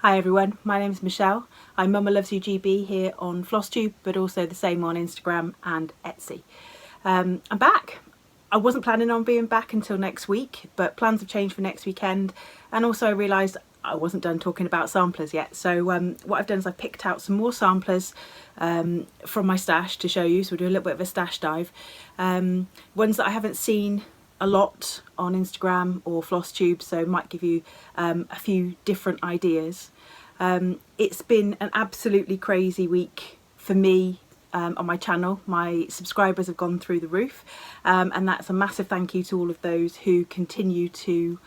Hi everyone, my name is Michelle. I'm Mama Loves You GB here on FlossTube, but also the same on Instagram and Etsy. I'm back. I wasn't planning on being back until next week, but plans have changed for next weekend, and also I realised I wasn't done talking about samplers yet. So what I've done is I've picked out some more samplers from my stash to show you, so we'll do a little bit of a stash dive. Ones that I haven't seen a lot on Instagram or FlossTube, so it might give you a few different ideas. It's been an absolutely crazy week for me on my channel. My subscribers have gone through the roof, and that's a massive thank you to all of those who continue to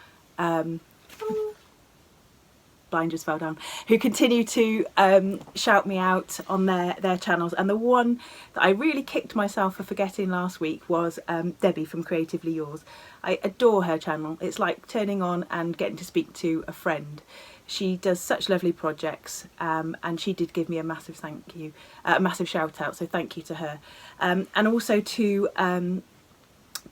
blind just fell down, who continue to shout me out on their channels. And the one that I really kicked myself for forgetting last week was Debbie from Creatively Yours. I adore her channel. It's like turning on and getting to speak to a friend. She does such lovely projects, and she did give me a massive thank you, a massive shout out, so thank you to her. And also to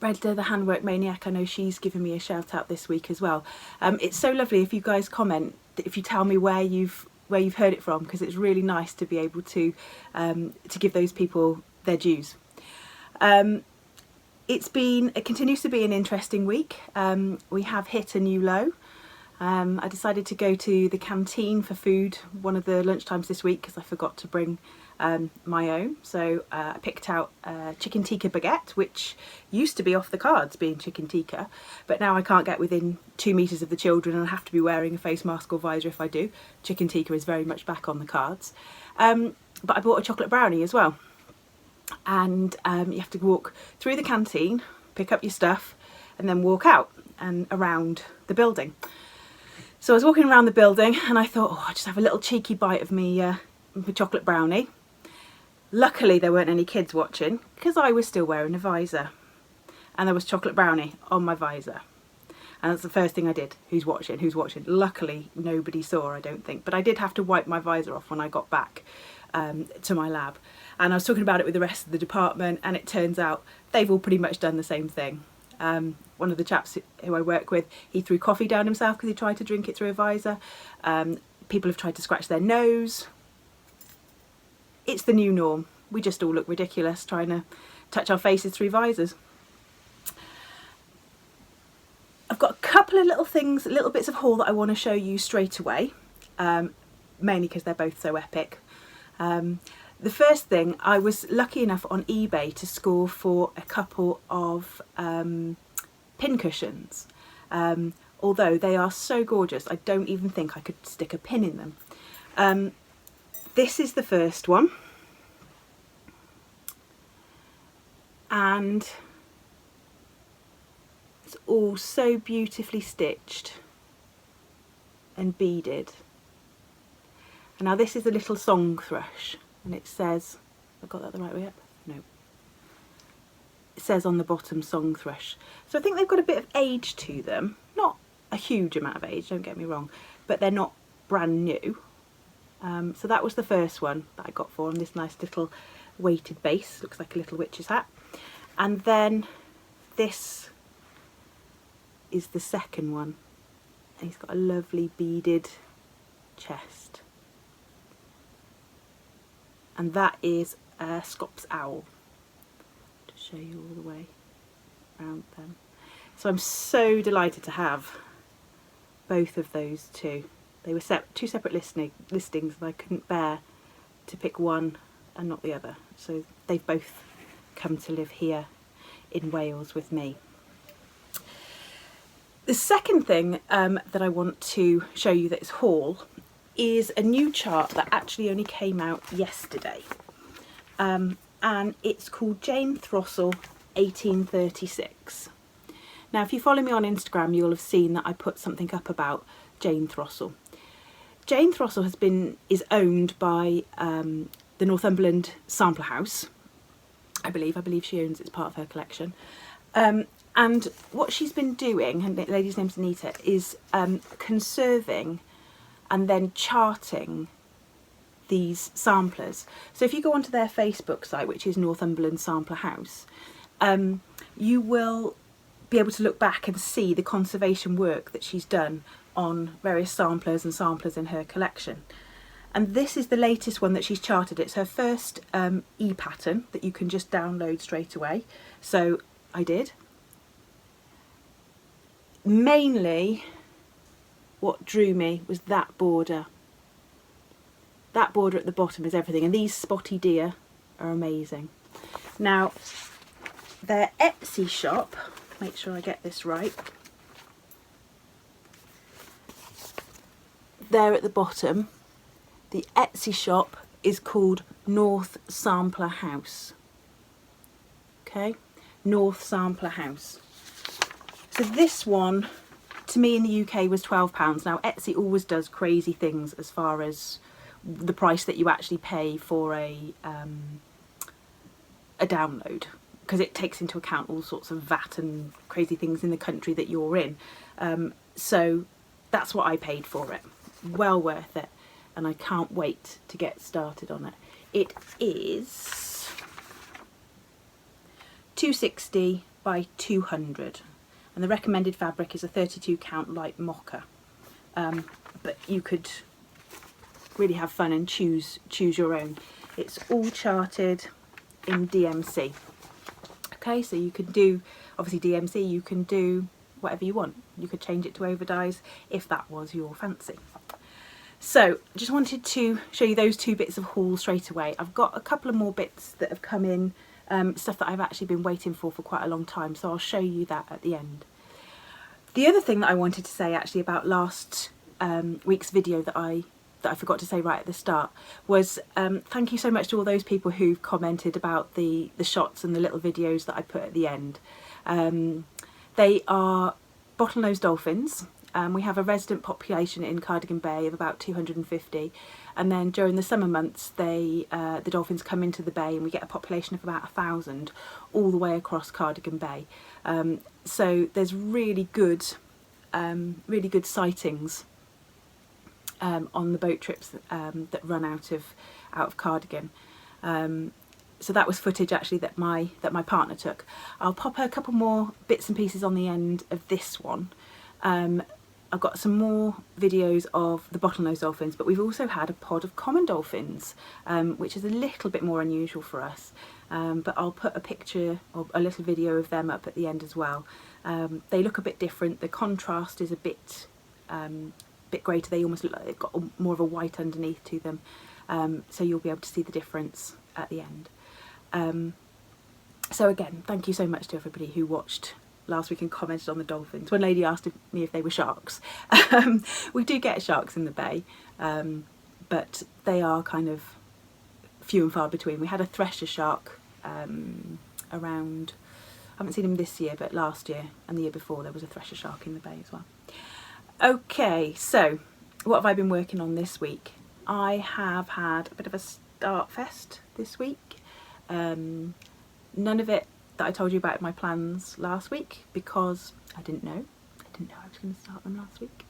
Brenda, the Handwork Maniac. I know she's given me a shout out this week as well. It's so lovely if you guys comment, if you tell me where you've heard it from, because it's really nice to be able to give those people their dues. It continues to be an interesting week. We have hit a new low. I decided to go to the canteen for food one of the lunchtimes this week because I forgot to bring my own. So I picked out chicken tikka baguette, which used to be off the cards being chicken tikka, but now I can't get within 2 meters of the children and I have to be wearing a face mask or visor if I do. Chicken tikka is very much back on the cards. But I bought a chocolate brownie as well. And you have to walk through the canteen, pick up your stuff, and then walk out and around the building. So I was walking around the building and I thought, oh, I'll just have a little cheeky bite of my chocolate brownie. Luckily there weren't any kids watching because I was still wearing a visor, and there was chocolate brownie on my visor. And that's the first thing I did. Who's watching? Who's watching? Luckily nobody saw, I don't think, but I did have to wipe my visor off when I got back to my lab. And I was talking about it with the rest of the department, and it turns out they've all pretty much done the same thing. One of the chaps who I work with, he threw coffee down himself because he tried to drink it through a visor. People have tried to scratch their nose. It's the new norm. We just all look ridiculous trying to touch our faces through visors. I've got a couple of little things, little bits of haul that I want to show you straight away, mainly because they're both so epic. The first thing, I was lucky enough on eBay to score for a couple of pin cushions. Although they are so gorgeous, I don't even think I could stick a pin in them. This is the first one. And it's all so beautifully stitched and beaded. And now this is a little song thrush. And it says, I got that the right way up? No. It says on the bottom song thrush. So I think they've got a bit of age to them. Not a huge amount of age, don't get me wrong, but they're not brand new. So that was the first one that I got for them, this nice little weighted base. Looks like a little witch's hat. And then this is the second one. And he's got a lovely beaded chest. And that is a Scops owl, to show you all the way around them. So I'm so delighted to have both of those two. They were two separate listings, and I couldn't bear to pick one and not the other. So they've both come to live here in Wales with me. The second thing that I want to show you that is haul is a new chart that actually only came out yesterday, and it's called Jane Throsell 1836. Now if you follow me on Instagram you'll have seen that I put something up about Jane Throsell. Jane Throsell is owned by the Northumberland Sampler House, I believe she owns it's part of her collection, and what she's been doing, and the lady's name's Anita, is conserving and then charting these samplers. So if you go onto their Facebook site, which is Northumberland Sampler House, you will be able to look back and see the conservation work that she's done on various samplers in her collection. And this is the latest one that she's charted. It's her first e-pattern that you can just download straight away. So I did. Mainly what drew me was that border. That border at the bottom is everything. And these spotty deer are amazing. Now, their Etsy shop, make sure I get this right. There at the bottom, the Etsy shop is called North Sampler House. Okay, North Sampler House. So this one, to me in the UK, was £12. Now Etsy always does crazy things as far as the price that you actually pay for a download, because it takes into account all sorts of VAT and crazy things in the country that you're in. So that's what I paid for it. Well worth it. And I can't wait to get started on it. It is 260 by 200, and the recommended fabric is a 32 count light mocha. But you could really have fun and choose your own. It's all charted in DMC. Okay, so you can do, obviously DMC, you can do whatever you want. You could change it to overdyes if that was your fancy. So just wanted to show you those two bits of haul straight away. I've got a couple of more bits that have come in, stuff that I've actually been waiting for quite a long time, so I'll show you that at the end. The other thing that I wanted to say actually about last week's video that I forgot to say right at the start was thank you so much to all those people who've commented about the shots and the little videos that I put at the end. They are bottlenose dolphins. We have a resident population in Cardigan Bay of about 250, and then during the summer months the dolphins come into the bay and we get a population of about 1,000 all the way across Cardigan Bay. So there's really good sightings on the boat trips that run out of Cardigan. So that was footage actually that my partner took. I'll pop a couple more bits and pieces on the end of this one. I've got some more videos of the bottlenose dolphins, but we've also had a pod of common dolphins, which is a little bit more unusual for us. But I'll put a picture or a little video of them up at the end as well. They look a bit different. The contrast is a bit greater. They almost look like they've got more of a white underneath to them. So you'll be able to see the difference at the end. So again, thank you so much to everybody who watched last week and commented on the dolphins. One lady asked me if they were sharks. We do get sharks in the bay, but they are kind of few and far between. We had a thresher shark around, I haven't seen him this year, but last year and the year before there was a thresher shark in the bay as well. Okay, so what have I been working on this week? I have had a bit of a start fest this week. None of it that I told you about in my plans last week because I didn't know I was going to start them last week.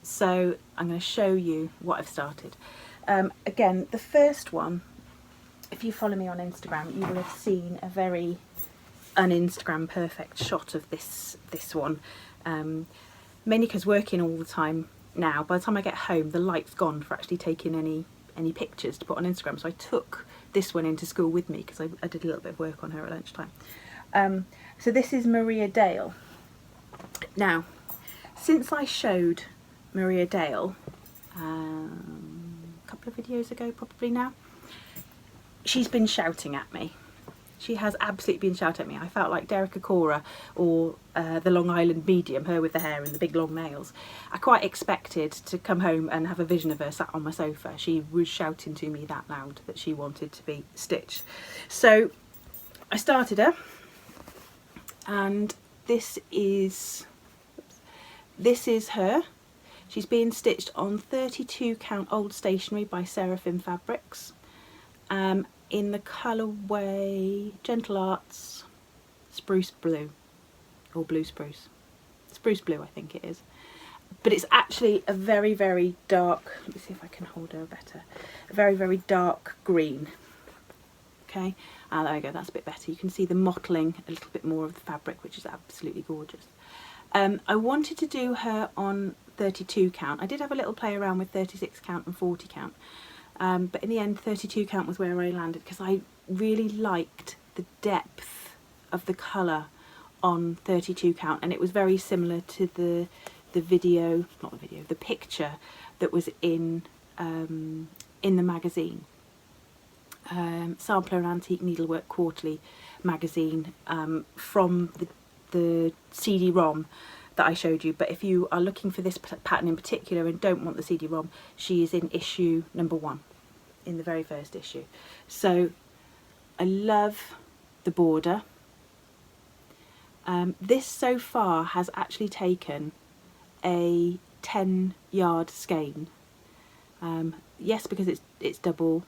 So I'm going to show you what I've started. Again, the first one, if you follow me on Instagram, you will have seen a very un-Instagram perfect shot of this one. Mainly because working all the time now, by the time I get home the light's gone for actually taking any pictures to put on Instagram, so I took this one into school with me because I did a little bit of work on her at lunchtime. So this is Maria Dale. Now, since I showed Maria Dale a couple of videos ago probably now, she's been shouting at me. She has absolutely been shouting at me. I felt like Derek Acora or the Long Island medium, her with the hair and the big long nails. I quite expected to come home and have a vision of her sat on my sofa. She was shouting to me that loud that she wanted to be stitched. So I started her, and this is her. She's being stitched on 32 count old stationery by Seraphim Fabrics. In the colourway Gentle Arts Spruce Blue, or Blue Spruce. Spruce Blue I think it is. But it's actually a very, very dark, let me see if I can hold her better, a very, very dark green. Okay, there we go, that's a bit better. You can see the mottling a little bit more of the fabric, which is absolutely gorgeous. I wanted to do her on 32 count. I did have a little play around with 36 count and 40 count, but in the end 32 count was where I landed because I really liked the depth of the colour on 32 count, and it was very similar to the picture that was in the magazine, Sampler and Antique Needlework Quarterly magazine, from the CD-ROM that I showed you. But if you are looking for this pattern in particular and don't want the CD-ROM, she is in issue number 1, in the very first issue. So I love the border. This so far has actually taken a 10-yard skein. Yes, because it's double,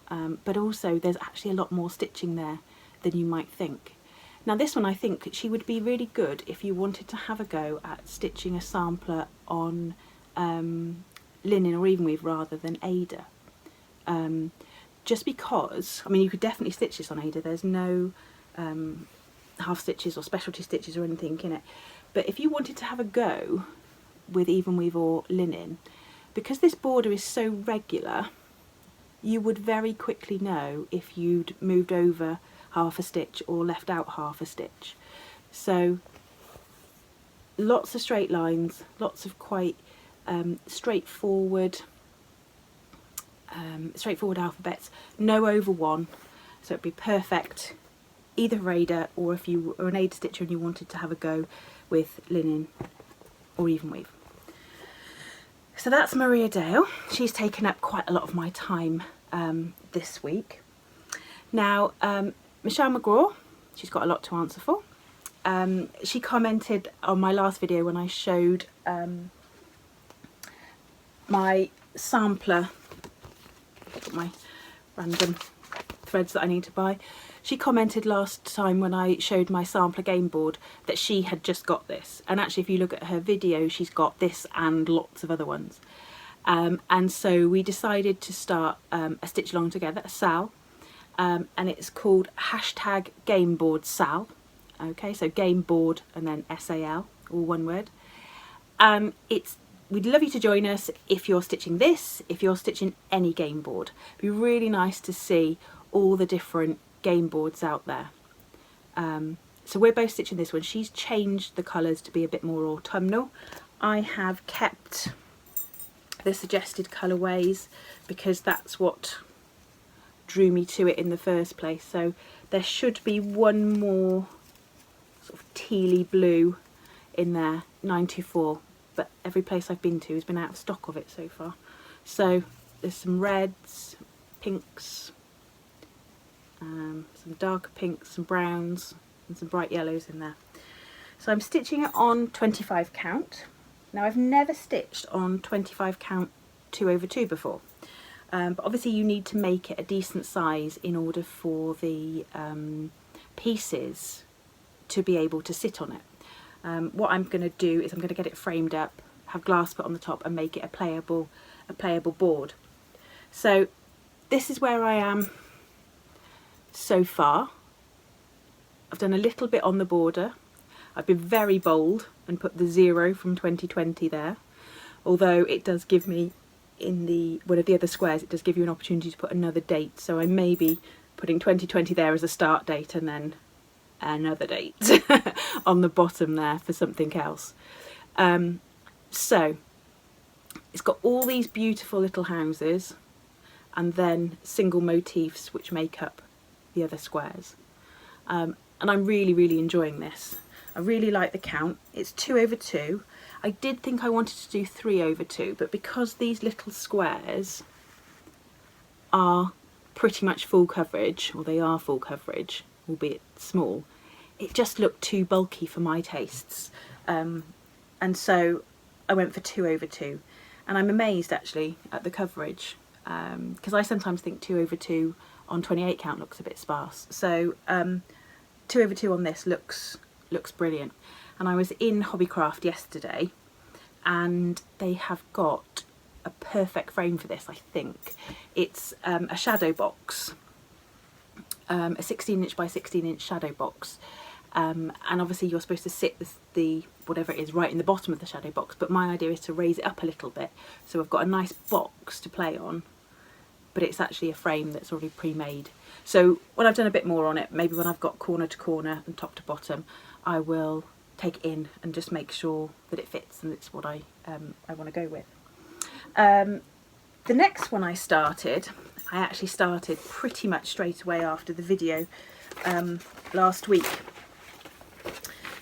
but also there's actually a lot more stitching there than you might think. Now this one, I think she would be really good if you wanted to have a go at stitching a sampler on linen or even weave rather than Ada. Just because, I mean, you could definitely stitch this on Ada. There's no half stitches or specialty stitches or anything in it. But if you wanted to have a go with even weave or linen, because this border is so regular, you would very quickly know if you'd moved over half a stitch or left out half a stitch. So lots of straight lines, lots of quite straightforward alphabets, no over one, so it'd be perfect either for Ada, or if you were an Ada stitcher and you wanted to have a go with linen or even weave. So that's Maria Dale. She's taken up quite a lot of my time this week. Now Michelle McGraw, she's got a lot to answer for. She commented on my last video when I showed my sampler, my random threads that I need to buy. She commented last time when I showed my sampler game board that she had just got this, and actually if you look at her video she's got this and lots of other ones, and so we decided to start a stitch along together, a SAL, and it's called #GameBoardSal. Okay, so game board and then SAL, all one word. We'd love you to join us if you're stitching this, if you're stitching any game board. It'd be really nice to see all the different game boards out there. So we're both stitching this one. She's changed the colours to be a bit more autumnal. I have kept the suggested colourways because that's what drew me to it in the first place. So there should be one more sort of tealy blue in there, 924, but every place I've been to has been out of stock of it so far. So there's some reds, pinks, some darker pinks, some browns and some bright yellows in there. So I'm stitching it on 25 count. Now I've never stitched on 25 count 2/2 before, but obviously you need to make it a decent size in order for the pieces to be able to sit on it. What I'm going to do is I'm going to get it framed up, have glass put on the top and make it a playable board. So this is where I am so far. I've done a little bit on the border. I've been very bold and put the 0 from 2020 there, although it does give me, in one of the other squares, it does give you an opportunity to put another date, so I may be putting 2020 there as a start date and then another date on the bottom there for something else. So it's got all these beautiful little houses and then single motifs which make up the other squares, and I'm really enjoying this. I really like the count. It's 2/2. I did think I wanted to do 3/2, but because these little squares are pretty much full coverage, or they are full coverage, albeit small, it just looked too bulky for my tastes, and so I went for 2/2, and I'm amazed actually at the coverage, because I sometimes think 2/2 on 28 count looks a bit sparse. So 2/2 on this looks brilliant. And I was in Hobbycraft yesterday and they have got a perfect frame for this, I think. It's a shadow box, a 16" by 16" shadow box, and obviously you're supposed to sit the whatever it is right in the bottom of the shadow box, but my idea is to raise it up a little bit, so I've got a nice box to play on, but it's actually a frame that's already pre-made. So when I've done a bit more on it, maybe when I've got corner to corner and top to bottom, I will take it in and just make sure that it fits and it's what I want to go with. The next one I actually started pretty much straight away after the video last week,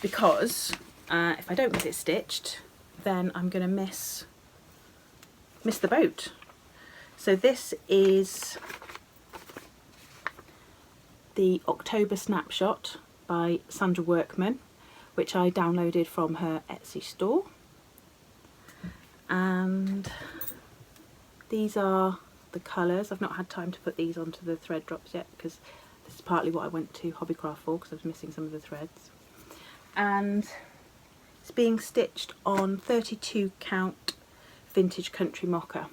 because if I don't get it stitched, then I'm going to miss the boat. So this is the October Snapshot by Sandra Workman, which I downloaded from her Etsy store, and these are the colours. I've not had time to put these onto the thread drops yet, because this is partly what I went to Hobbycraft for, because I was missing some of the threads. And it's being stitched on 32 count vintage country mocha.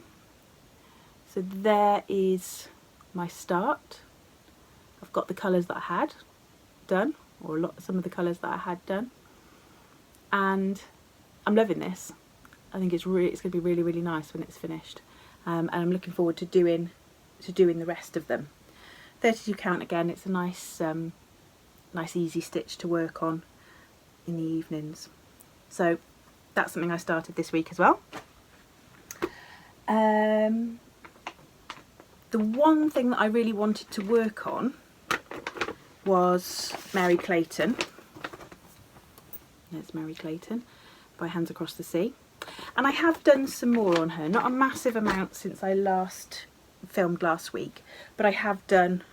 So there is my start. I've got the colours that I had done, or some of the colours that I had done, and I'm loving this. I think it's going to be really, really nice when it's finished, and I'm looking forward to doing the rest of them. 32 count again. It's a nice easy stitch to work on in the evenings. So that's something I started this week as well. The one thing that I really wanted to work on was Mary Clayton. There's Mary Clayton by Hands Across the Sea, and I have done some more on her, not a massive amount since I last filmed last week, but I have done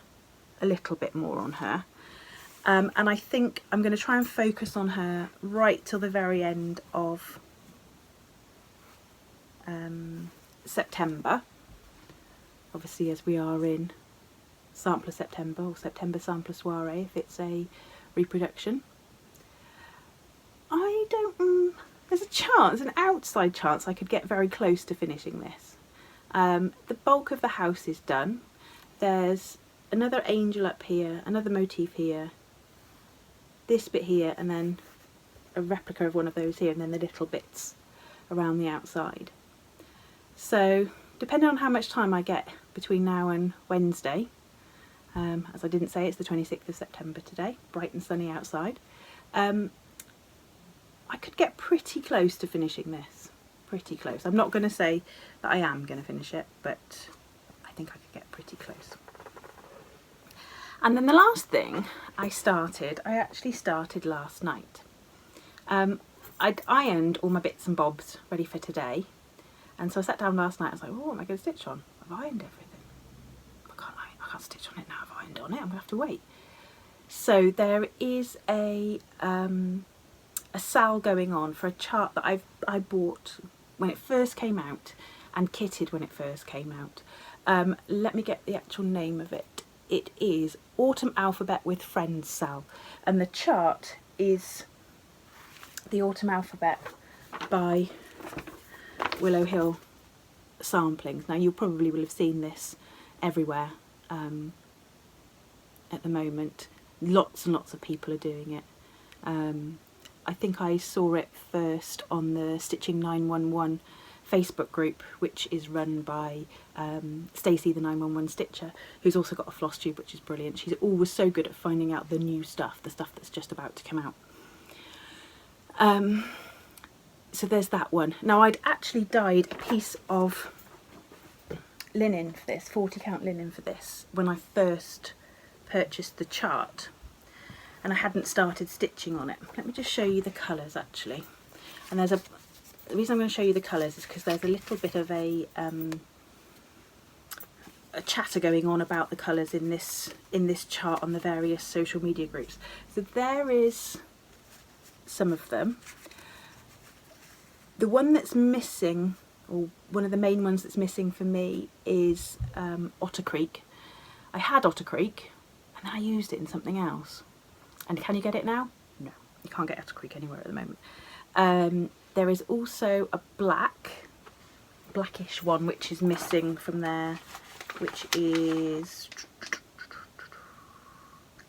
a little bit more on her, and I think I'm going to try and focus on her right till the very end of September, obviously, as we are in Sampler September, or September Sampler Soiree if it's a reproduction. There's a chance, an outside chance, I could get very close to finishing this. The bulk of the house is done. There's another angel up here, another motif here, this bit here, and then a replica of one of those here, and then the little bits around the outside. So depending on how much time I get between now and Wednesday, as I didn't say, it's the 26th of September today, bright and sunny outside, I could get pretty close to finishing this, pretty close. I'm not going to say that I am going to finish it, but I think I could get pretty close. And then the last thing I actually started last night. I'd ironed all my bits and bobs ready for today, and so I sat down last night. I was like, oh, what am I going to stitch on? I've ironed everything. I can't stitch on it now. I've ironed on it. I'm going to have to wait. So there is a sale going on for a chart that I bought when it first came out and kitted when it first came out. Let me get the actual name of it. It is Autumn Alphabet with Friends Sal, and the chart is the Autumn Alphabet by Willow Hill Samplings. Now you probably will have seen this everywhere at the moment. Lots and lots of people are doing it. I think I saw it first on the Stitching 911 Facebook group, which is run by Stacey, the 911 stitcher, who's also got a FlossTube, which is brilliant. She's always so good at finding out the new stuff, the stuff that's just about to come out. So there's that one. Now I'd actually dyed a piece of linen for this, 40 count linen for this, when I first purchased the chart, and I hadn't started stitching on it. Let me just show you the colours actually. And the reason I'm going to show you the colours is because there's a little bit of a chatter going on about the colours in this chart on the various social media groups. So there is some of them. The one that's missing, or one of the main ones that's missing for me, is Otter Creek. I had Otter Creek and then I used it in something else. And can you get it now? No, you can't get Otter Creek anywhere at the moment. There is also a blackish one which is missing from there, which is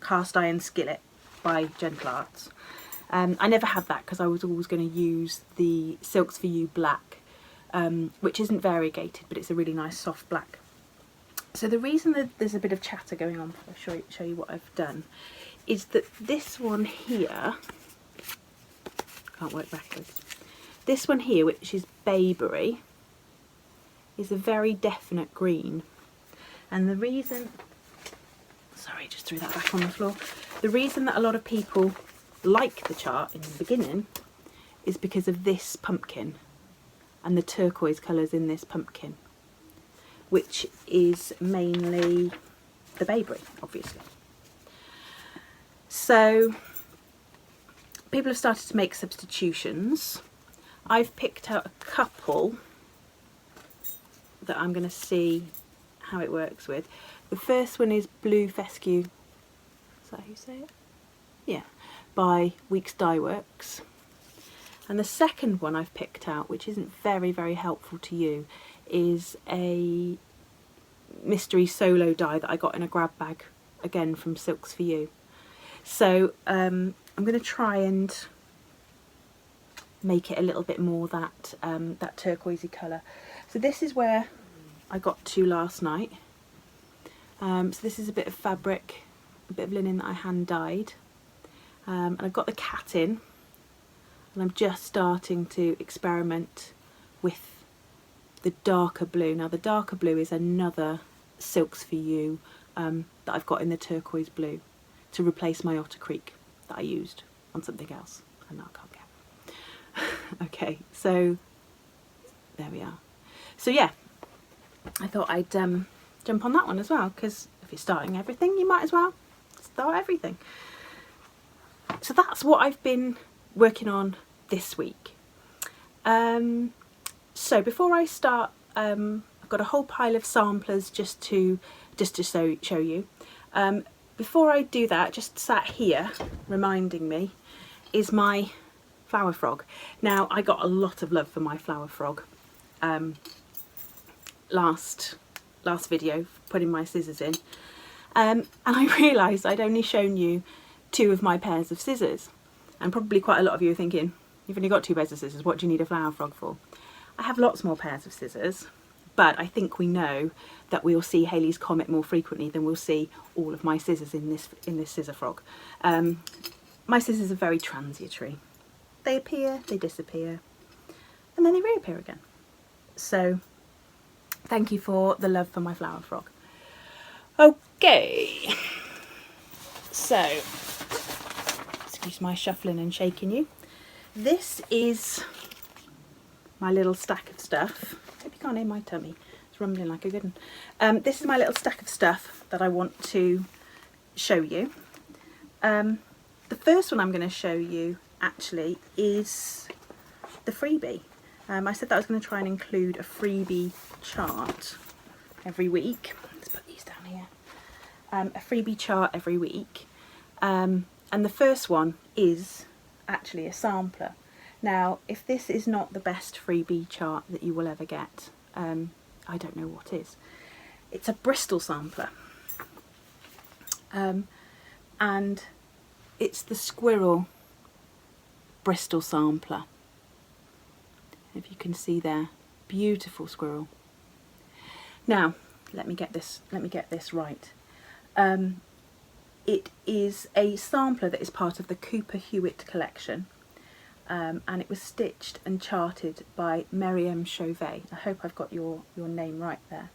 Cast Iron Skillet by Gentle Arts. I never had that because I was always going to use the Silks for You black, which isn't variegated, but it's a really nice soft black. So the reason that there's a bit of chatter going on before I show you what I've done is that this one here, can't work backwards, this one here, which is Bayberry, is a very definite green. And the reason, sorry, just threw that back on the floor. The reason that a lot of people like the chart in the beginning is because of this pumpkin and the turquoise colours in this pumpkin, which is mainly the Bayberry, obviously. So people have started to make substitutions. I've picked out a couple that I'm going to see how it works with. The first one is Blue Fescue, is that how you say it? Yeah, by Weeks Dye Works. And the second one I've picked out, which isn't very, very helpful to you, is a mystery solo die that I got in a grab bag, again from Silks for You. So I'm going to try and make it a little bit more that that turquoisey colour. So this is where I got to last night. So this is a bit of fabric, a bit of linen that I hand dyed, and I've got the cat in, and I'm just starting to experiment with the darker blue. Now the darker blue is another Silks for You that I've got in the turquoise blue to replace my Otter Creek that I used on something else and now I can't get. Okay, so there we are. So yeah, I thought I'd jump on that one as well, because if you're starting everything, you might as well start everything. So that's what I've been working on this week. So before I start, I've got a whole pile of samplers just to show you. Before I do that, just sat here reminding me, is my flower frog. Now I got a lot of love for my flower frog last video, putting my scissors in, and I realised I'd only shown you 2 of my pairs of scissors, and probably quite a lot of you are thinking, you've only got 2 pairs of scissors, what do you need a flower frog for? I have lots more pairs of scissors, but I think we know that we'll see Halley's Comet more frequently than we'll see all of my scissors in this scissor frog. My scissors are very transitory. They appear, they disappear, and then they reappear again. So thank you for the love for my flower frog. Okay, so excuse my shuffling and shaking you. This is my little stack of stuff. Hope you can't hear my tummy, it's rumbling like a good one. This is my little stack of stuff that I want to show you. The first one I'm going to show you actually is the freebie. I said that I was going to try and include a freebie chart every week. Let's put these down here. A freebie chart every week. And the first one is actually a sampler. Now, if this is not the best freebie chart that you will ever get, I don't know what is. It's a Bristol sampler. And it's the Squirrel Bristol sampler. If you can see there, beautiful squirrel. Now, let me get this right. It is a sampler that is part of the Cooper Hewitt collection, and it was stitched and charted by Miriam Chauvet. I hope I've got your name right there.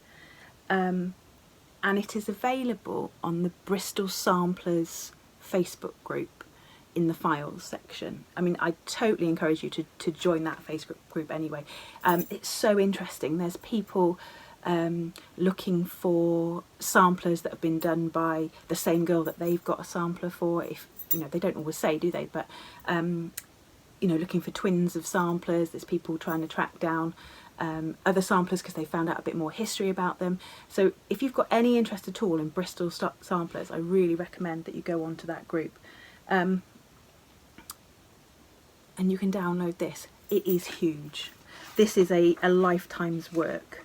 And it is available on the Bristol Samplers Facebook group in the files section. I mean, I totally encourage you to join that Facebook group anyway. It's so interesting. There's people looking for samplers that have been done by the same girl that they've got a sampler for. If you know, they don't always say, do they? But you know, looking for twins of samplers. There's people trying to track down other samplers because they found out a bit more history about them. So if you've got any interest at all in Bristol samplers, I really recommend that you go onto that group. And you can download this. It is huge. This is a lifetime's work.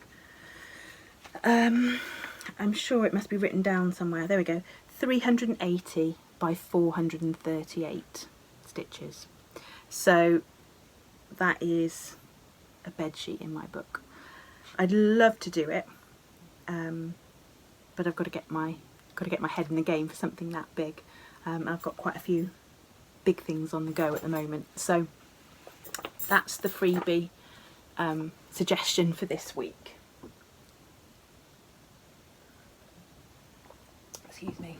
I'm sure it must be written down somewhere. There we go. 380 by 438 stitches. So that is a bed sheet in my book. I'd love to do it, but I've got to get my head in the game for something that big. I've got quite a few big things on the go at the moment. So that's the freebie suggestion for this week. Excuse me.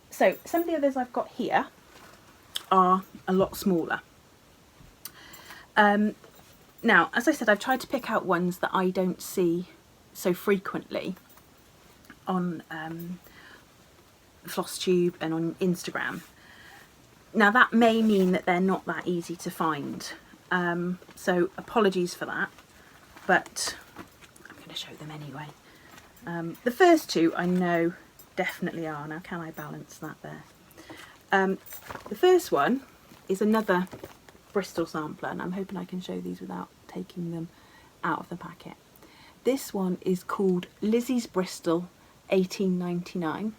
So some of the others I've got here are a lot smaller. Now, as I said, I've tried to pick out ones that I don't see so frequently on FlossTube and on Instagram. Now that may mean that they're not that easy to find, so apologies for that, but I'm going to show them anyway. The first two I know definitely are. Now can I balance that there? The first one is another Bristol sampler, and I'm hoping I can show these without taking them out of the packet. This one is called Lizzie's Bristol 1899,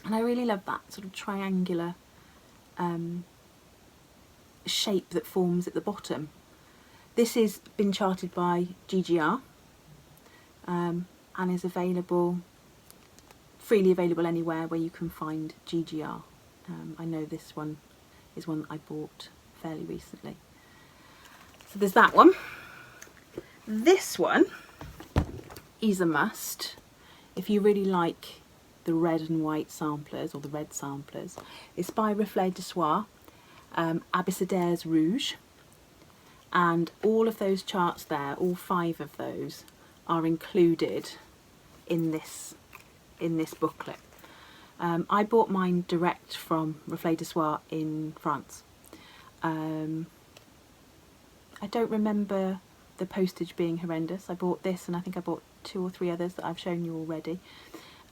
and I really love that sort of triangular shape that forms at the bottom. This has been charted by GiGi-R and is freely available anywhere where you can find GiGi-R. I know this one is one that I bought fairly recently. So there's that one. This one is a must if you really like the red and white samplers, or the red samplers. It's by Reflet de Soie, Abecedaire's Rouge, and all of those charts there, all 5 of those, are included in this booklet. I bought mine direct from Reflet de Soie in France. I don't remember the postage being horrendous. I bought this, and I think I bought 2 or 3 others that I've shown you already,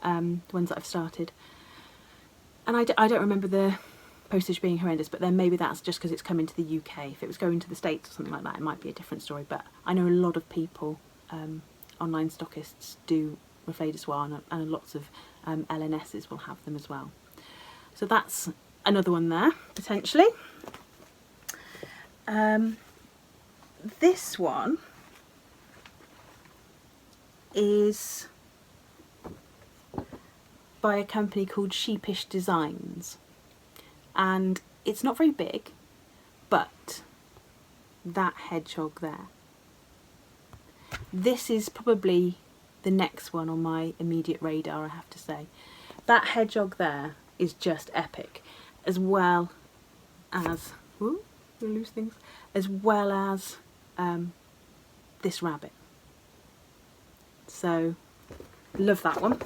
the ones that I've started. And I don't remember the postage being horrendous, but then maybe that's just because it's coming to the UK. If it was going to the States or something like that, it might be a different story. But I know a lot of people, online stockists, do Reflet de Soie, and lots of LNSs will have them as well. So that's another one there, potentially. This one is by a company called Sheepish Designs, and it's not very big, but that hedgehog there, this is probably the next one on my immediate radar, I have to say. That hedgehog there is just epic, as well as, ooh, gonna lose things, as well as this rabbit. So love that one.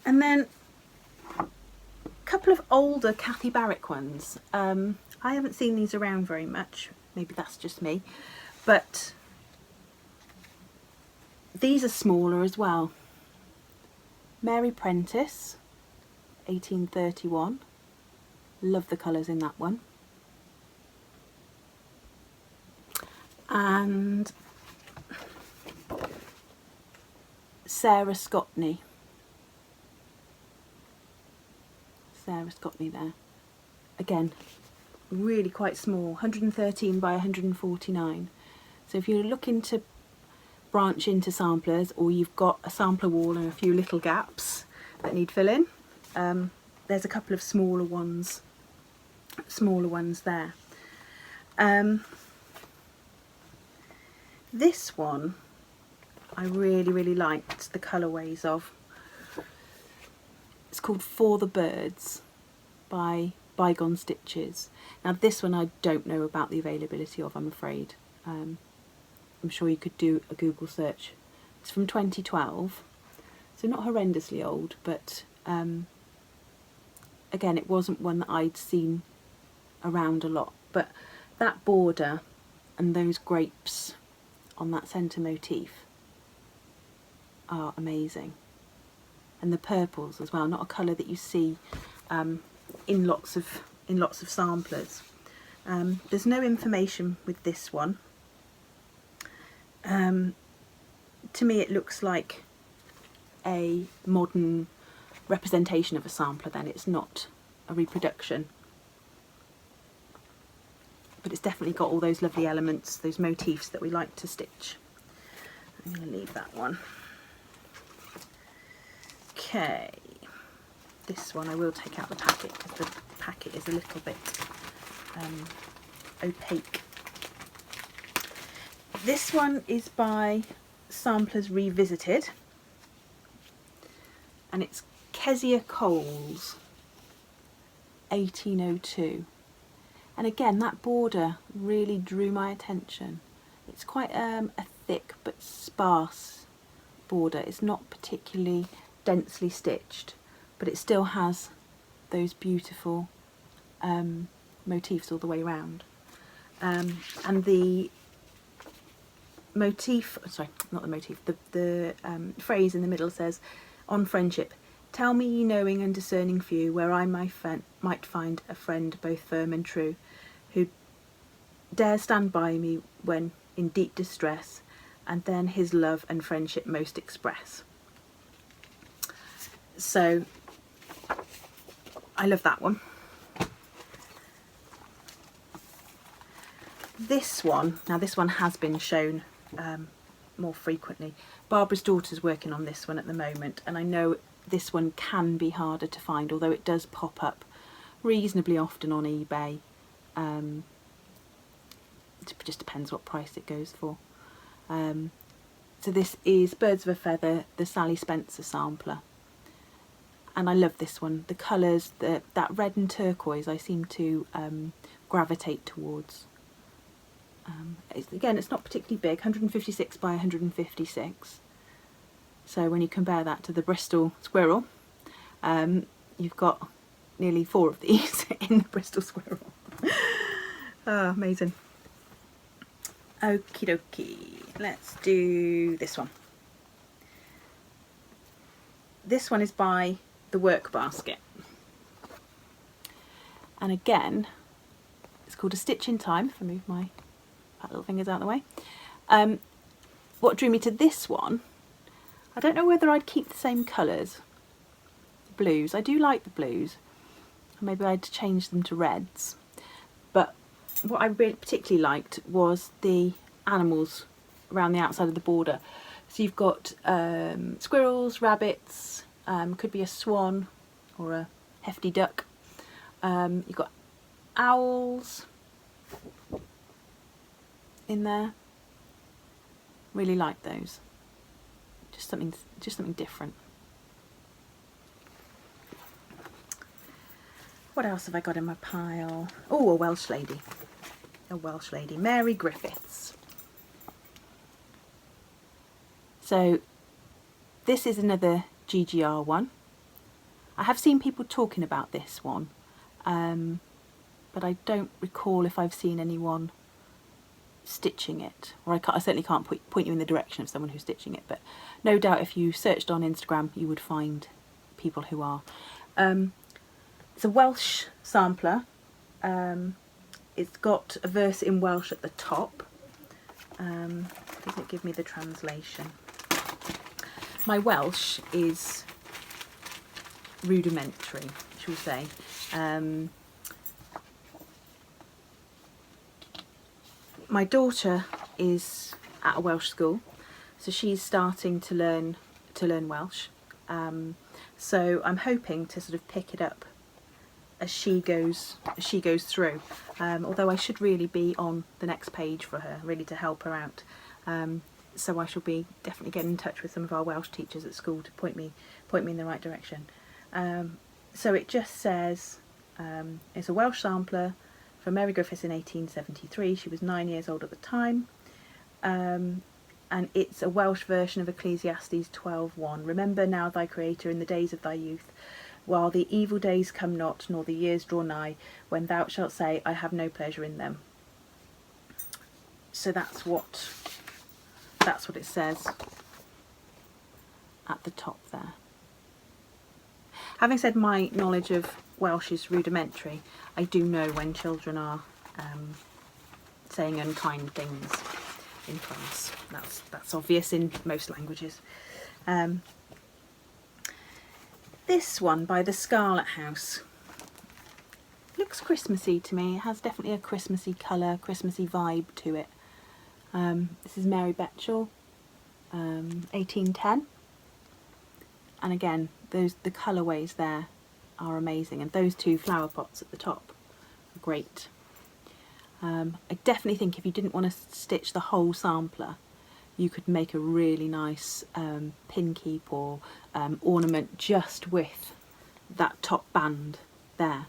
And then a couple of older Kathy Barrick ones. I haven't seen these around very much, maybe that's just me, but these are smaller as well. Mary Prentice, 1831. Love the colours in that one. And Sarah Scotney. Sarah Scotney there. Again, really quite small, 113 by 149. So if you're looking to branch into samplers, or you've got a sampler wall and a few little gaps that need filling, there's a couple of smaller ones there. This one I really liked the colourways of. It's called For the Birds by Bygone Stitches. Now this one I don't know about the availability of, I'm afraid. I'm sure you could do a Google search. It's from 2012, so not horrendously old, but again, it wasn't one that I'd seen around a lot. But that border and those grapes on that centre motif are amazing, and the purples as well, not a colour that you see in lots of samplers. There's no information with this one. To me it looks like a modern representation of a sampler then, it's not a reproduction. But it's definitely got all those lovely elements, those motifs that we like to stitch. I'm going to leave that one. Okay, this one I will take out the packet because the packet is a little bit opaque. This one is by Samplers Revisited, and it's Kezia Coles, 1802. And again, that border really drew my attention. It's quite a thick but sparse border. It's not particularly densely stitched, but it still has those beautiful motifs all the way around. And the motif, sorry, not the motif, the phrase in the middle says, "On friendship, tell me ye knowing and discerning few, where I might find a friend both firm and true, who dare stand by me when in deep distress, and then his love and friendship most express." So I love that one. This one, now this one has been shown more frequently. Barbara's daughter's working on this one at the moment, and I know this one can be harder to find, although it does pop up reasonably often on eBay. It just depends what price it goes for. So this is Birds of a Feather, the Sally Spencer sampler. And I love this one. The colours, that red and turquoise I seem to gravitate towards. Again, it's not particularly big, 156 by 156. So when you compare that to the Bristol Squirrel, you've got nearly 4 of these in the Bristol Squirrel. Oh, amazing. Okie dokie, let's do this one. This one is by The Work Basket. And again, it's called A Stitch in Time, if I move my little fingers out of the way. What drew me to this one, I don't know whether I'd keep the same colours, the blues. I do like the blues. Maybe I'd change them to reds. But what I really particularly liked was the animals around the outside of the border. So you've got squirrels, rabbits, could be a swan or a hefty duck. You've got owls in there. Really like those. Just something different. What else have I got in my pile? Oh, a Welsh lady. A Welsh lady, Mary Griffiths. So this is another GiGi-R one. I have seen people talking about this one, but I don't recall if I've seen anyone stitching it, or I certainly can't point you in the direction of someone who's stitching it, but no doubt if you searched on Instagram you would find people who are. It's a Welsh sampler. It's got a verse in Welsh at the top. Doesn't give me the translation. My Welsh is rudimentary, shall we say. My daughter is at a Welsh school, so she's starting to learn Welsh. So I'm hoping to sort of pick it up as she goes through. Although I should really be on the next page for her, really to help her out. So I shall be definitely getting in touch with some of our Welsh teachers at school to point me in the right direction. So it just says it's a Welsh sampler from Mary Griffiths in 1873. She was 9 years old at the time. And it's a Welsh version of Ecclesiastes 12:1. Remember now thy Creator in the days of thy youth, while the evil days come not, nor the years draw nigh, when thou shalt say, I have no pleasure in them. So that's what it says at the top there. Having said my knowledge of Welsh is rudimentary, I do know when children are saying unkind things in class. That's obvious in most languages. This one by the Scarlet House. Looks Christmassy to me. It has definitely a Christmassy colour, Christmassy vibe to it. This is Mary Betchell, 1810. And again, the colourways there are amazing, and those two flower pots at the top are great. I definitely think if you didn't want to stitch the whole sampler, you could make a really nice pin keep or ornament just with that top band there.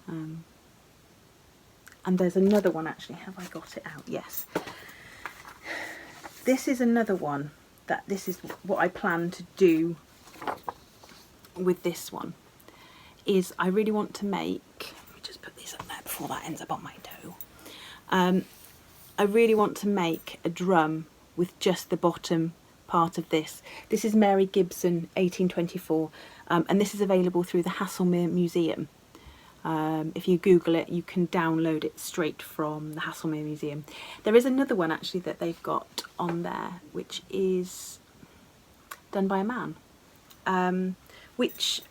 And there's another one actually. Have I got it out? Yes. This is another one that this is what I plan to do with this one. Is I really want to make, let me just put these up there before that ends up on my dough. I really want to make a drum with just the bottom part of this. This is Mary Gibson 1824 and this is available through the Haslemere Museum. If you Google it, you can download it straight from the Haslemere Museum. There is another one actually that they've got on there which is done by a man, which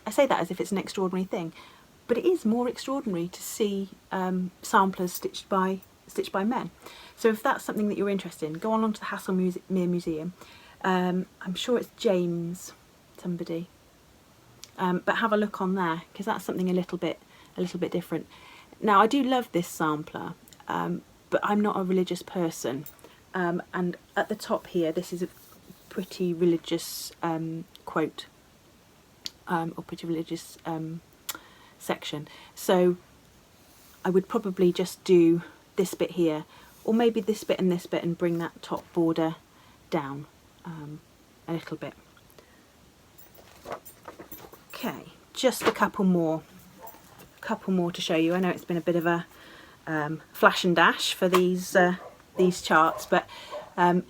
I say that as if it's an extraordinary thing, but it is more extraordinary to see samplers stitched by men. So if that's something that you're interested in, go on to the Haslemere Museum. I'm sure it's James somebody, but have a look on there because that's something a little bit different. Now I do love this sampler, but I'm not a religious person, and at the top here this is a pretty religious quote, or pretty religious section, so I would probably just do this bit here, or maybe this bit and bring that top border down a little bit. Okay, just a couple more to show you. I know it's been a bit of a flash and dash for these charts, but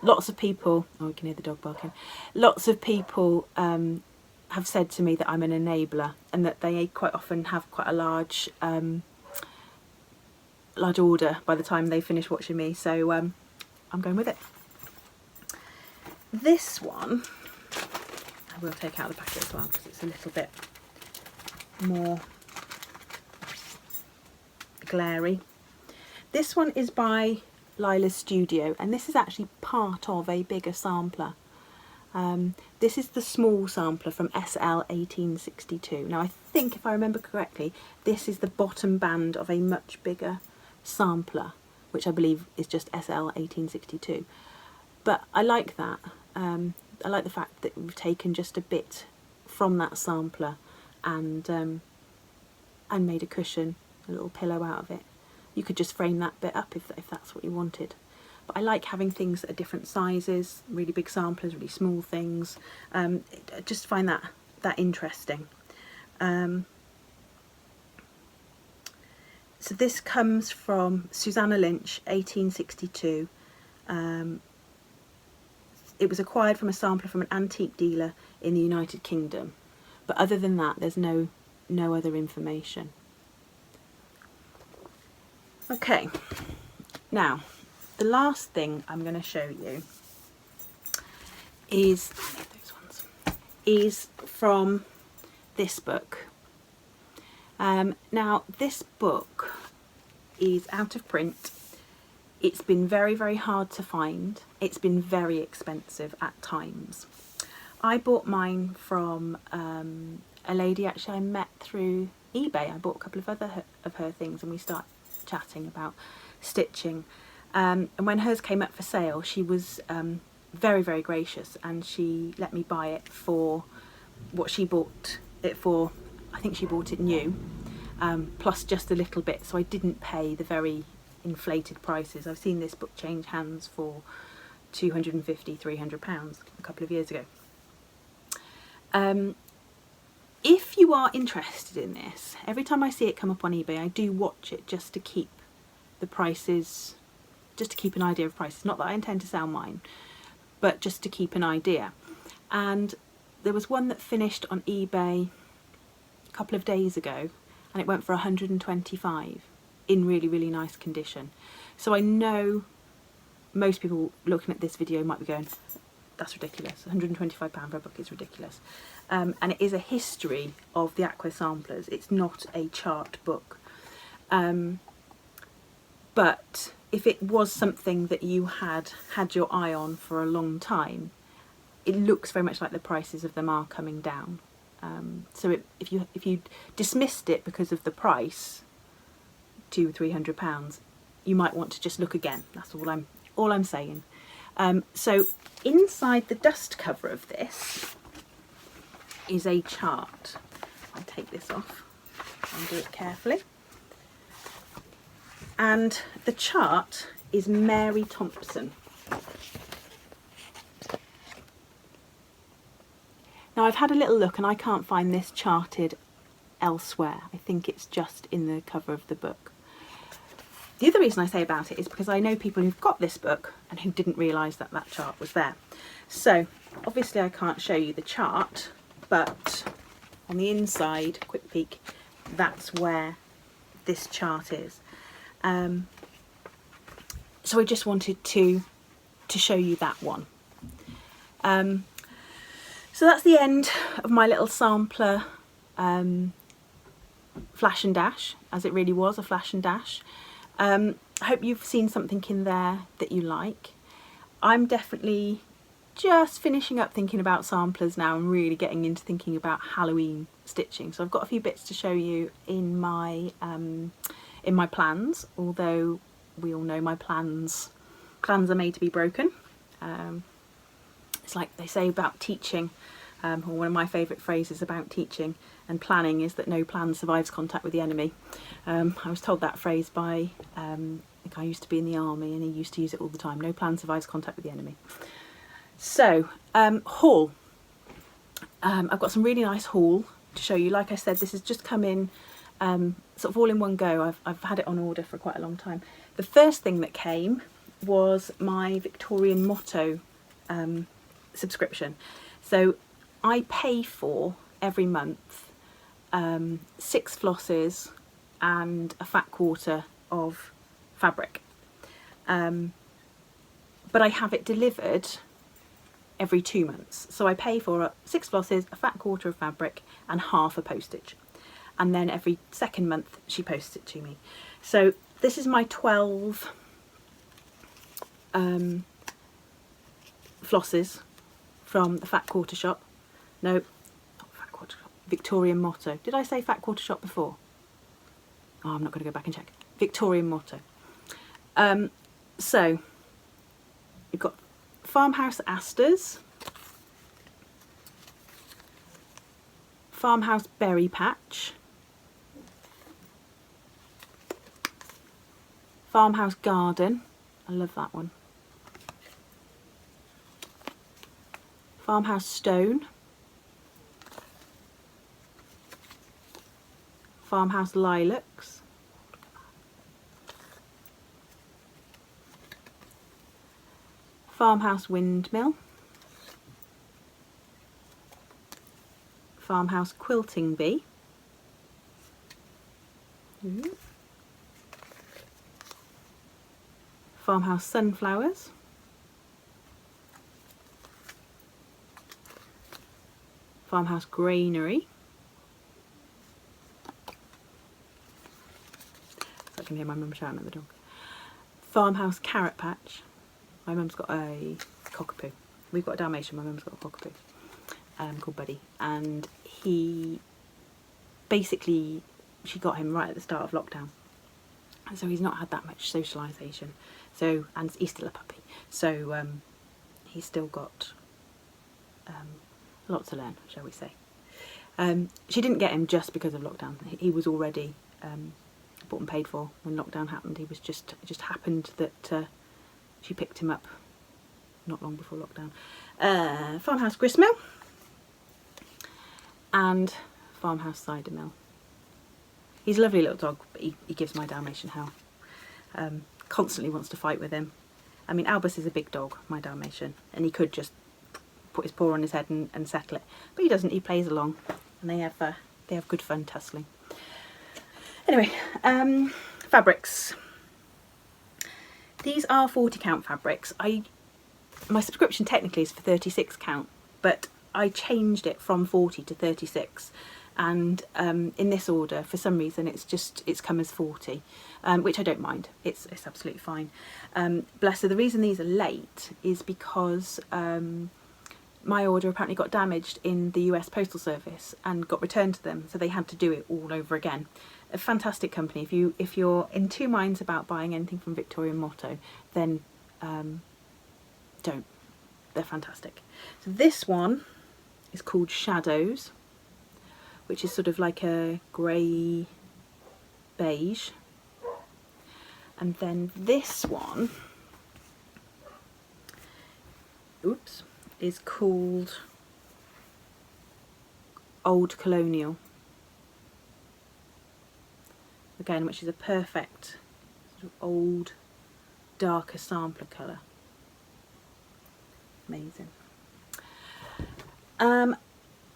lots of people, oh you can hear the dog barking, lots of people have said to me that I'm an enabler and that they quite often have quite a large order by the time they finish watching me, so I'm going with it. This one I will take out the packet as well because it's a little bit more glary. This one is by Lila's Studio, and this is actually part of a bigger sampler. This is the small sampler from SL 1862. Now I think if I remember correctly, this is the bottom band of a much bigger sampler, which I believe is just SL 1862. But I like that. I like the fact that we've taken just a bit from that sampler and made a cushion, a little pillow out of it. You could just frame that bit up if that's what you wanted. But I like having things that are different sizes, really big samplers, really small things. I just find that interesting. So this comes from Susanna Lynch, 1862. It was acquired from a sampler from an antique dealer in the United Kingdom. But other than that, there's no other information. Okay, now the last thing I'm going to show you is from this book. Now this book is out of print. It's been very, very hard to find. It's been very expensive at times. I bought mine from a lady actually I met through eBay. I bought a couple of other of her things and we started chatting about stitching. And when hers came up for sale, she was very, very gracious, and she let me buy it for what she bought it for. I think she bought it new, plus just a little bit, so I didn't pay the very inflated prices. I've seen this book change hands for £250–300 a couple of years ago. If you are interested in this, every time I see it come up on eBay, I do watch it just to keep the prices, just to keep an idea of prices. Not that I intend to sell mine, but just to keep an idea. And there was one that finished on eBay a couple of days ago, and it went for 125 in really, really nice condition. So I know most people looking at this video might be going, that's ridiculous. £125 for a book is ridiculous. And it is a history of the Achworth samplers. It's not a chart book. But if it was something that you had your eye on for a long time, it looks very much like the prices of them are coming down. So if you dismissed it because of the price, £200–300, you might want to just look again. That's all I'm saying. So inside the dust cover of this is a chart. I'll take this off and do it carefully. And the chart is Mary Thompson. Now I've had a little look and I can't find this charted elsewhere. I think it's just in the cover of the book. The other reason I say about it is because I know people who've got this book and who didn't realise that that chart was there. So obviously I can't show you the chart, but on the inside, quick peek, that's where this chart is. So I just wanted to show you that one. So that's the end of my little sampler flash and dash, as it really was, a flash and dash. I hope you've seen something in there that you like. I'm definitely just finishing up thinking about samplers now and really getting into thinking about Halloween stitching. So I've got a few bits to show you in my plans, although we all know my plans are made to be broken. It's like they say about teaching, or one of my favourite phrases about teaching and planning is that no plan survives contact with the enemy. I was told that phrase by a guy who used to be in the army, and he used to use it all the time. No plan survives contact with the enemy. So, haul. I've got some really nice haul to show you. Like I said, this has just come in sort of all in one go. I've had it on order for quite a long time. The first thing that came was my Victorian Motto subscription. So I pay for every month 6 flosses and a fat quarter of fabric, but I have it delivered every 2 months. So I pay for 6 flosses, a fat quarter of fabric and half a postage, and then every second month she posts it to me. So this is my 12 flosses from the Fat Quarter Shop. No, not Fat Quarter Shop, Victorian Motto. Did I say Fat Quarter Shop before? Oh, I'm not going to go back and check. Victorian Motto. So you've got Farmhouse Asters, Farmhouse Berry Patch, Farmhouse Garden, I love that one, Farmhouse Stone, Farmhouse Lilacs, Farmhouse Windmill, Farmhouse Quilting Bee, Farmhouse Sunflowers, Farmhouse Granary, I can hear my mum shouting at the dog, Farmhouse Carrot Patch. My mum's got a cockapoo. We've got a Dalmatian, my mum's got a cockapoo called Buddy, and he basically, she got him right at the start of lockdown, and so he's not had that much socialisation, so, and he's still a puppy, so he's still got a lot to learn, shall we say. She didn't get him just because of lockdown. He was already bought and paid for when lockdown happened. He was just, it just happened that she picked him up not long before lockdown. Farmhouse Gristmill and Farmhouse Cider Mill. He's a lovely little dog, but he gives my Dalmatian hell. Constantly wants to fight with him. I mean, Albus is a big dog, my Dalmatian, and he could just put his paw on his head and settle it, but he doesn't. He plays along, and they have good fun tussling. Anyway, fabrics. These are 40 count fabrics. I my subscription technically is for 36 count, but I changed it from 40 to 36, and in this order for some reason it's come as 40, which I don't mind. It's absolutely fine. Bless her. The reason these are late is because my order apparently got damaged in the US Postal Service and got returned to them, so they had to do it all over again. A fantastic company. If you're in two minds about buying anything from Victorian Motto, then don't. They're fantastic. So this one is called Shadows, which is sort of like a grey beige. And then this one, oops, is called Old Colonial. Again, which is a perfect sort of old, darker sampler colour. Amazing.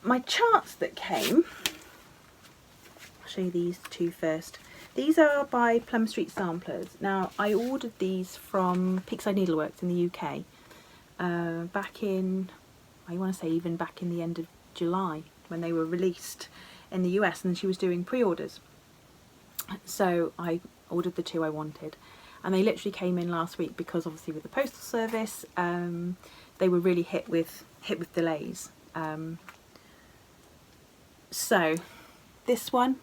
My charts that came, I'll show you these two first. These are by Plum Street Samplers. Now, I ordered these from Peakside Needleworks in the UK back in, I want to say even back in the end of July when they were released in the US, and she was doing pre-orders. So I ordered the two I wanted, and they literally came in last week because obviously with the postal service they were really hit with delays. So this one,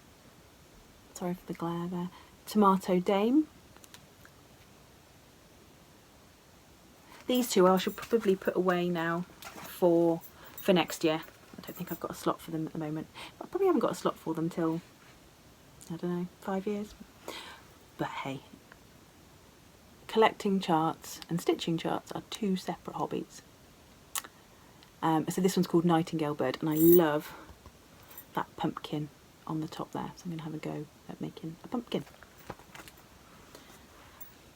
sorry for the glare there, Tomatoe Dame. These two I should probably put away now for next year. I don't think I've got a slot for them at the moment. I probably haven't got a slot for them till, I don't know, 5 years. But hey, collecting charts and stitching charts are two separate hobbies. So this one's called Nightingale Bird, and I love that pumpkin on the top there. So I'm going to have a go at making a pumpkin.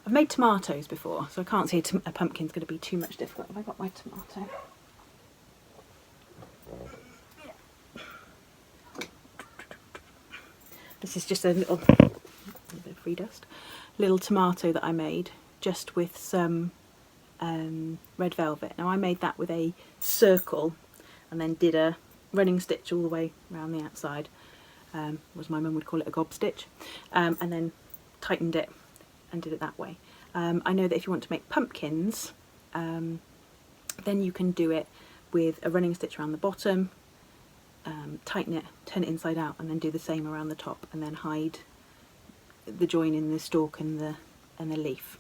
I've made tomatoes before, so I can't see a pumpkin's going to be too much difficult. Have I got my tomato? This is just a little bit of free dust. Little tomato that I made just with some red velvet. Now I made that with a circle and then did a running stitch all the way around the outside, as my mum would call it, a gob stitch, and then tightened it and did it that way. I know that if you want to make pumpkins, then you can do it with a running stitch around the bottom, tighten it, turn it inside out, and then do the same around the top, and then hide the join in the stalk and the leaf.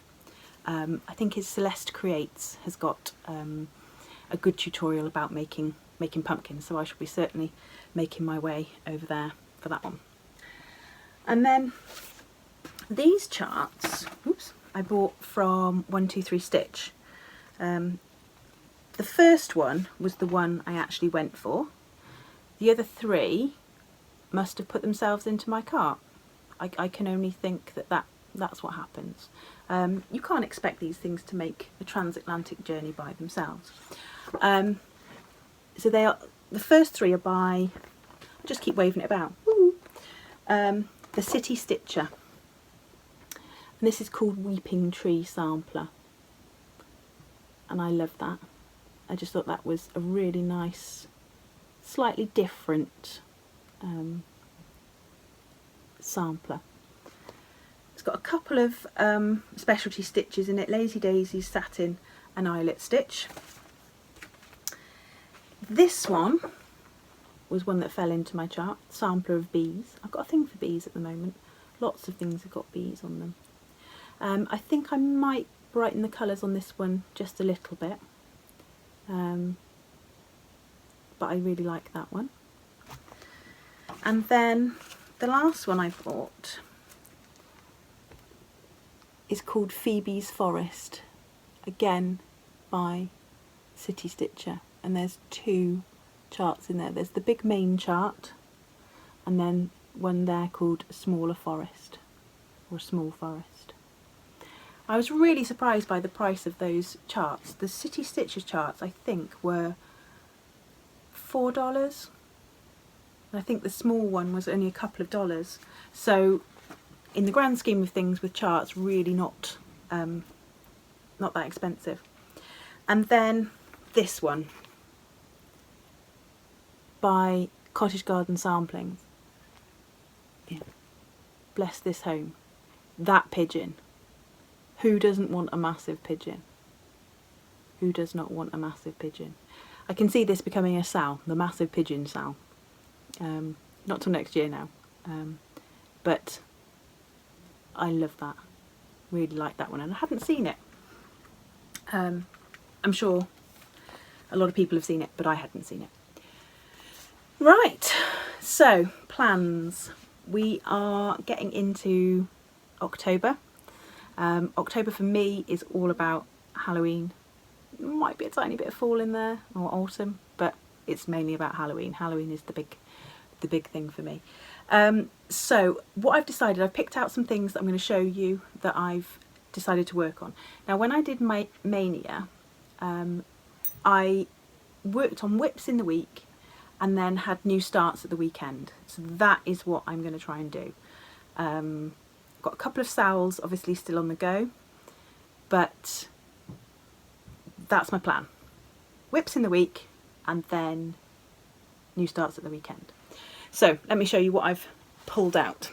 I think his Celeste Creates has got a good tutorial about making pumpkins, so I shall be certainly making my way over there for that one. And then these charts, oops, I bought from 123 Stitch. The first one was the one I actually went for. The other three must have put themselves into my cart. I can only think that's what happens. You can't expect these things to make a transatlantic journey by themselves. So they are, the first three are by, I'll just keep waving it about, the City Stitcher. And this is called Weeping Tree Sampler. And I love that. I just thought that was a really nice, slightly different sampler. It's got a couple of specialty stitches in it, Lazy Daisy, Satin and Eyelet Stitch. This one was one that fell into my chart, sampler of bees. I've got a thing for bees at the moment. Lots of things have got bees on them. I think I might brighten the colours on this one just a little bit. But I really like that one. And then the last one I bought is called Phoebe's Forest, again by City Stitcher, and there's two charts in there. There's the big main chart and then one there called Smaller Forest, or Small Forest. I was really surprised by the price of those charts. The City Stitcher charts I think were $4, and I think the small one was only a couple of dollars. So in the grand scheme of things with charts, really not that expensive. And then this one by Cottage Garden Samplings. Yeah. Bless this home. That pigeon. Who doesn't want a massive pigeon? Who does not want a massive pigeon? I can see this becoming a sow, the massive pigeon sow. Not till next year now. But I love that. Really like that one, and I hadn't seen it. I'm sure a lot of people have seen it, but I hadn't seen it. Right, so plans. We are getting into October. October for me is all about Halloween. Might be a tiny bit of fall in there, or autumn, but it's mainly about Halloween. Halloween is the big thing for me. So what I've decided, I've picked out some things that I'm going to show you that I've decided to work on. Now when I did my Mania, I worked on whips in the week and then had new starts at the weekend. So that is what I'm going to try and do. Got a couple of sowls obviously still on the go, but that's my plan. Whips in the week and then new starts at the weekend. So let me show you what I've pulled out.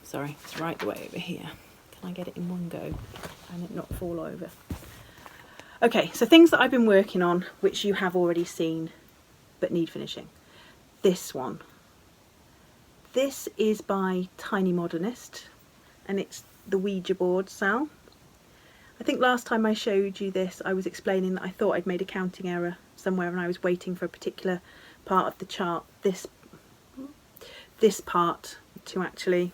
Sorry, it's right the way over here. Can I get it in one go and it not fall over? Okay, so things that I've been working on which you have already seen but need finishing. This one. This is by Tiny Modernist and it's the Ouija board sow. I think last time I showed you this I was explaining that I thought I'd made a counting error somewhere and I was waiting for a particular part of the chart, this part, to actually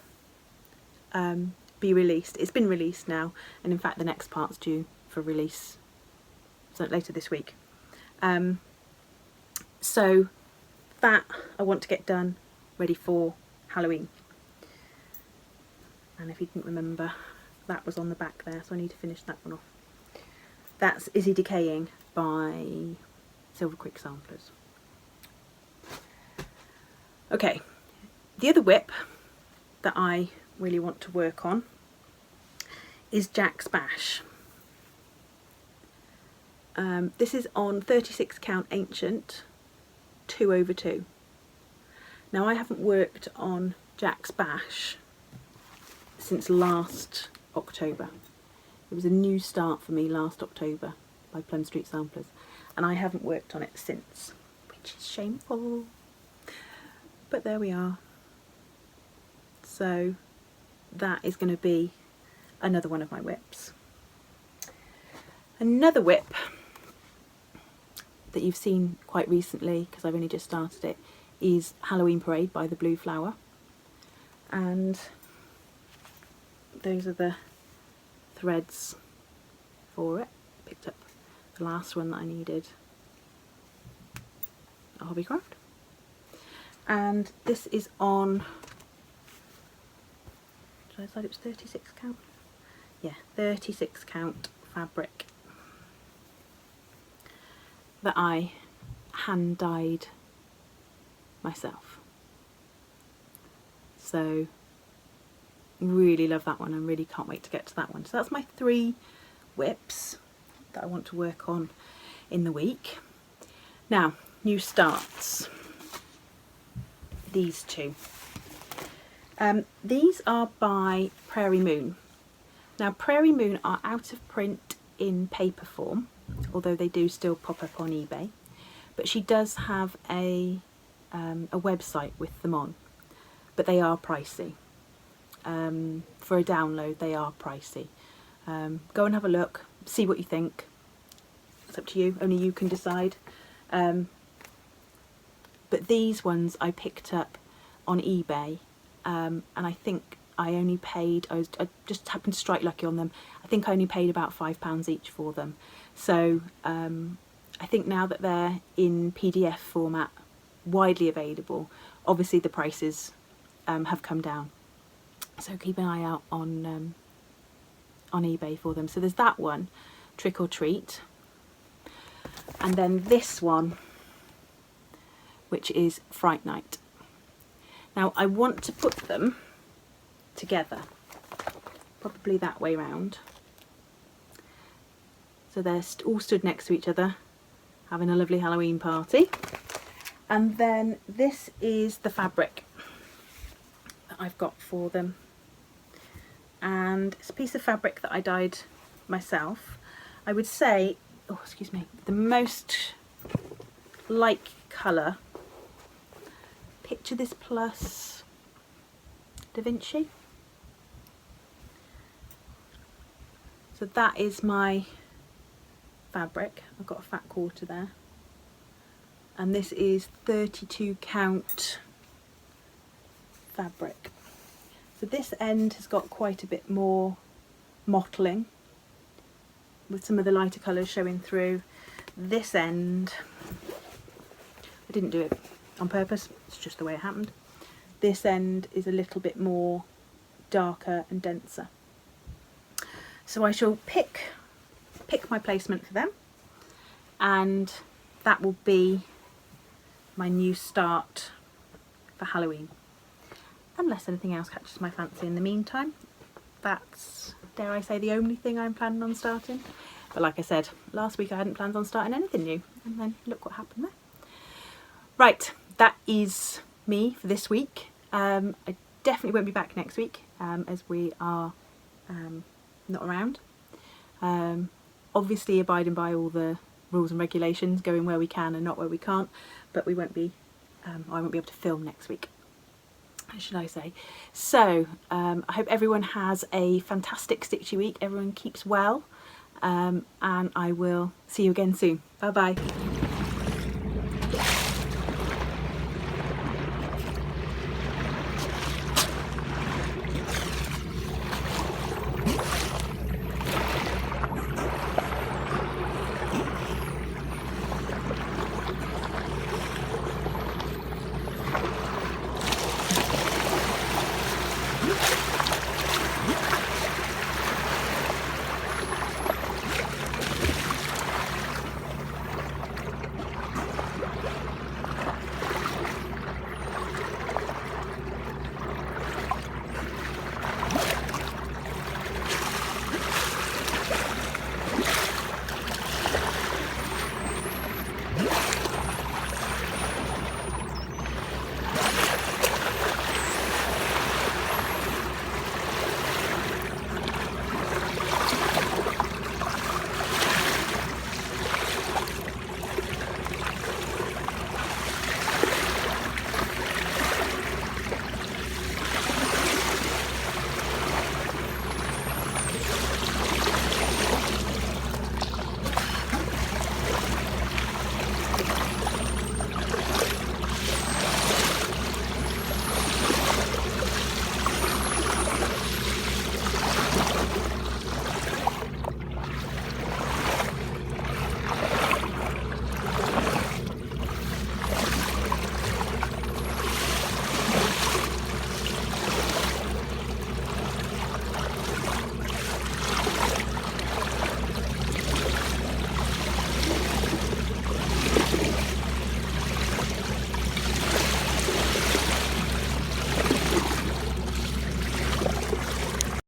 be released. It's been released now, and in fact the next part's due for release later this week. So that I want to get done, ready for Halloween. And if you didn't remember, that was on the back there, so I need to finish that one off. That's Is He Decaying by Silver Creek Samplers. Okay, the other whip that I really want to work on is Jack's Bash. This is on 36 count ancient 2/2. Now I haven't worked on Jack's Bash since last October. It was a new start for me last October by Plum Street Samplers, and I haven't worked on it since, which is shameful, but there we are. So that is going to be another one of my whips. Another whip that you've seen quite recently, because I've only just started it, is Halloween Parade by the Blue Flower, and those are the threads for it. Picked up the last one that I needed at Hobbycraft, and this is on, did I decide it was 36 count? Yeah, 36 count fabric that I hand dyed myself. So really love that one and really can't wait to get to that one. So that's my 3 whips that I want to work on in the week. Now, new starts. These 2. These are by Prairie Moon. Now Prairie Moon are out of print in paper form, although they do still pop up on eBay, but she does have a website with them on, but they are pricey. For a download they are pricey. Go and have a look, see what you think. It's up to you, only you can decide. But these ones I picked up on eBay, and I think I only paid, I just happened to strike lucky on them. I think I only paid about £5 each for them. So I think now that they're in PDF format, widely available, obviously the prices have come down. So keep an eye out on eBay for them. So there's that one, Trick or Treat, and then this one, which is Fright Night. Now I want to put them together, probably that way round, So they're all stood next to each other, having a lovely Halloween party. And then this is the fabric that I've got for them. And it's a piece of fabric that I dyed myself. I would say, oh excuse me, the most like colour. Picture this plus Da Vinci. So that is my fabric. I've got a fat quarter there. And this is 32 count fabric. So this end has got quite a bit more mottling with some of the lighter colours showing through. This end, I didn't do it on purpose, it's just the way it happened. This end is a little bit more darker and denser. So I shall pick my placement for them, and that will be my new start for Halloween. Unless anything else catches my fancy in the meantime. That's, dare I say, the only thing I'm planning on starting. But like I said, last week I hadn't planned on starting anything new, and then look what happened there. Right, that is me for this week. I definitely won't be back next week, as we are not around. Obviously abiding by all the rules and regulations, going where we can and not where we can't, but we won't be, I won't be able to film next week, should I say. So I hope everyone has a fantastic stitchy week, everyone keeps well, and I will see you again soon. Bye bye.